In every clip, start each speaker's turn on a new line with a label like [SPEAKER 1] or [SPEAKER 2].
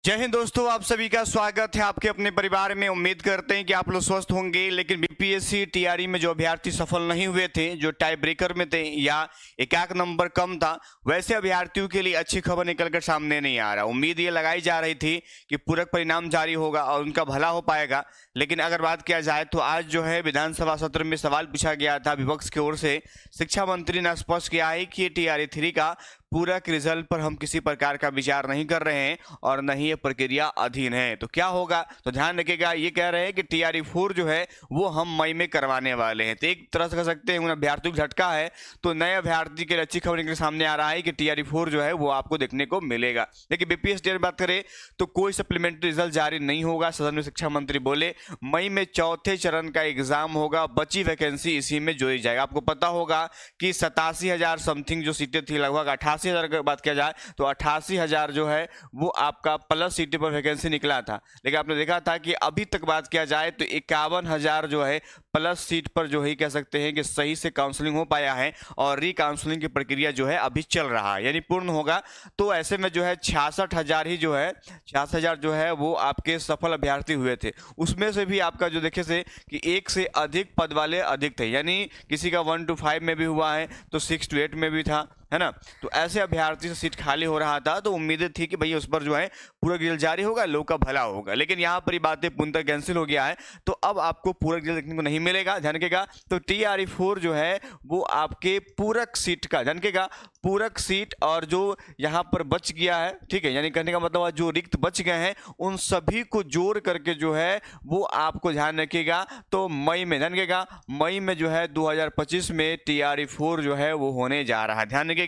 [SPEAKER 1] जय हिंद दोस्तों, आप सभी का स्वागत है आपके अपने परिवार में। उम्मीद करते हैं कि आप लोग स्वस्थ होंगे। लेकिन बीपीएससी टीआरई में जो अभ्यर्थी सफल नहीं हुए थे, जो टाई ब्रेकर में थे या एक नंबर कम था, वैसे अभ्यर्थियों के लिए अच्छी खबर निकलकर सामने नहीं आ रहा। उम्मीद ये लगाई जा रही थी कि पूरक परिणाम जारी होगा और उनका भला हो पाएगा। लेकिन अगर बात किया जाए तो आज जो है विधानसभा सत्र में सवाल पूछा गया था विपक्ष की ओर से। शिक्षा मंत्री ने स्पष्ट किया है कि टीआरई 3 का पूरक रिजल्ट पर हम किसी प्रकार का विचार नहीं कर रहे हैं और न ही ये प्रक्रिया अधीन है। तो क्या होगा, तो ध्यान रखिएगा। ये कह रहे हैं कि टीआरई 4 जो है वो हम मई में करवाने वाले हैं। तो एक तरह से कह सकते हैं उन अभ्यर्थियों को झटका है। तो नए अभ्यर्थी के लिए अच्छी खबर के सामने आ रहा है कि टीआरई 4 जो है वो आपको देखने को मिलेगा। लेकिन बीपीएससी की बात करें तो कोई सप्लीमेंट्री रिजल्ट जारी नहीं होगा। सदन में शिक्षा मंत्री बोले मई में चौथे चरण का एग्जाम होगा, बची वैकेंसी इसी में जोड़ी जाएगा। आपको पता होगा कि 87,000 समथिंग जो सीटें थी, लगभग 88,000 की बात किया जाए तो 88,000 जो है वो आपका प्लस सीटें पर वैकेंसी निकला था। लेकिन आपने देखा था कि अभी तक बात किया जाए तो 51,000 जो है प्लस सीट पर जो है कह सकते हैं कि सही से काउंसलिंग हो पाया है और रीकाउंसलिंग की प्रक्रिया जो है अभी चल रहा है, यानी पूर्ण होगा। तो ऐसे में जो है 66,000 ही जो है 66,000 जो है वो आपके सफल अभ्यर्थी हुए थे। उसमें से भी आपका जो देखे से कि एक से अधिक पद वाले अधिक थे, यानी किसी का 1 to 5 में भी हुआ है तो 6 to 8 में भी था, है ना। तो ऐसे अभ्यर्थी से सीट खाली हो रहा था तो उम्मीदें थी कि भैया उस पर जो है पूरा रिजल्ट जारी होगा, लोग का भला होगा। लेकिन यहाँ पर ये बातें पूर्णतः कैंसिल हो गया है। तो अब आपको पूरा रिजल्ट देखने को नहीं मिलेगा, ध्यान रखिएगा। तो टीआरई 4 जो है वो आपके पूरक सीट का, ध्यान रखिएगा, पूरक सीट और जो यहाँ पर बच गया है, ठीक है, यानी कहने का मतलब जो रिक्त बच गए हैं उन सभी को जोड़ करके जो है वो आपको ध्यान रखिएगा। तो मई में, ध्यान रखिएगा, मई में जो है 2025 में टीआरई 4 जो है वो होने जा रहा है, ध्यान रखिएगा।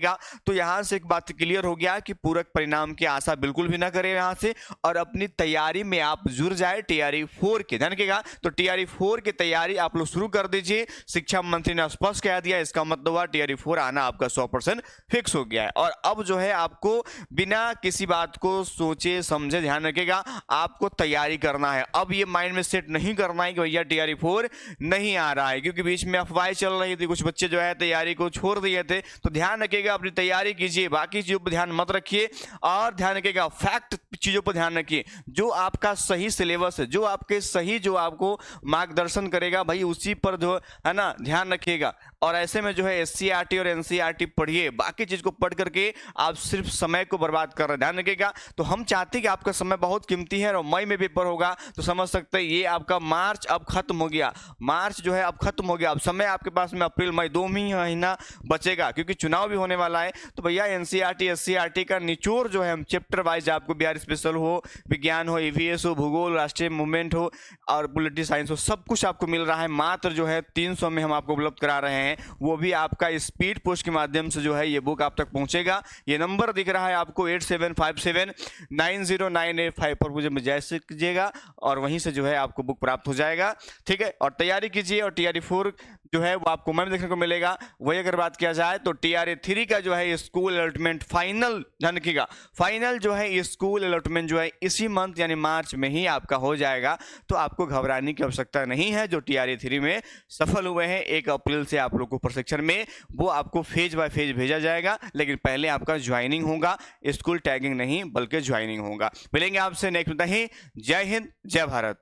[SPEAKER 1] तो यहां से एक बात क्लियर हो गया कि पूरक परिणाम की आशा बिल्कुल भी ना करें यहां से और अपनी तैयारी में आप जुड़ जाए टीआरई 4 के, ध्यान रखिएगा। तो टीआरई 4 की तैयारी आप लोग शुरू कर दीजिए। शिक्षा मंत्री ने स्पष्ट कह दिया, इसका मतलब हुआ टीआरई 4 आना आपका 100% फिक्स हो गया है। और अब जो है आपको बिना किसी बात को सोचे समझे, ध्यान रखिएगा, आपको तैयारी करना है। अब ये माइंड में सेट नहीं करना है कि भैया टीआरई 4 नहीं आ रहा है, क्योंकि बीच में अफवाहें चल रही थी, कुछ बच्चे जो है तैयारी को छोड़ दिए थे। तो ध्यान रखिएगा, अपनी तैयारी कीजिए, बाकी चीजों पर ध्यान मत रखिए। और ध्यान रखिएगा फैक्ट चीजों पर ध्यान रखिए, जो आपका सही सिलेबस है, जो आपके सही जो आपको मार्गदर्शन करेगा भाई उसी पर जो है ना ध्यान रखिएगा। और ऐसे में जो है एससीईआरटी और एनसीईआरटी पढ़िए, बाकी चीज को पढ़ करके आप सिर्फ समय को बर्बाद कर रहे हैं, ध्यान रखिएगा। तो हम चाहते हैं कि आपका समय बहुत कीमती है और मई में पेपर होगा तो समझ सकते हैं ये आपका मार्च अब खत्म हो गया, मार्च जो है अब खत्म हो गया। अब समय आपके पास में अप्रैल मई 2 महीना बचेगा, क्योंकि चुनाव भी होने वाला है। तो भैया एनसीईआरटी एससीईआरटी का निचोड़ जो है हम चैप्टर वाइज आपको, बिहार स्पेशल हो, विज्ञान हो, ईवीएस हो, भूगोल, राष्ट्रीय मूवमेंट हो और पॉलिटिकल साइंस हो, सब कुछ आपको मिल रहा है। मात्र जो है 300 में हम आपको उपलब्ध करा रहे हैं, वो भी आपका स्पीड पोस्ट के माध्यम से जो है ये बुक आप तक पहुंचेगा। ये नंबर दिख रहा है आपको 8757909885 पर मुझे मैसेज कीजिएगा और वहीं से जो है आपको बुक प्राप्त हो जाएगा, ठीक है। और तैयारी कीजिए। और टीआरई 4 जो है वो आपको मई में देखने को मिलेगा। वही अगर बात किया जाए तो टीआरई 3 का जो है स्कूल अलॉटमेंट फाइनल, ध्यान रखिएगा, फाइनल जो है स्कूल अलॉटमेंट जो है इसी मंथ यानी मार्च में ही आपका हो जाएगा। तो आपको घबराने की आवश्यकता नहीं है। जो टीआरई 3 में सफल हुए हैं 1 अप्रैल से आप लोग को प्रशिक्षण में वो आपको फेज बाय फेज भेजा जाएगा। लेकिन पहले आपका ज्वाइनिंग होगा, स्कूल टैगिंग नहीं बल्कि ज्वाइनिंग होगा। मिलेंगे आपसे नेक्स्ट में। जय हिंद, जय भारत।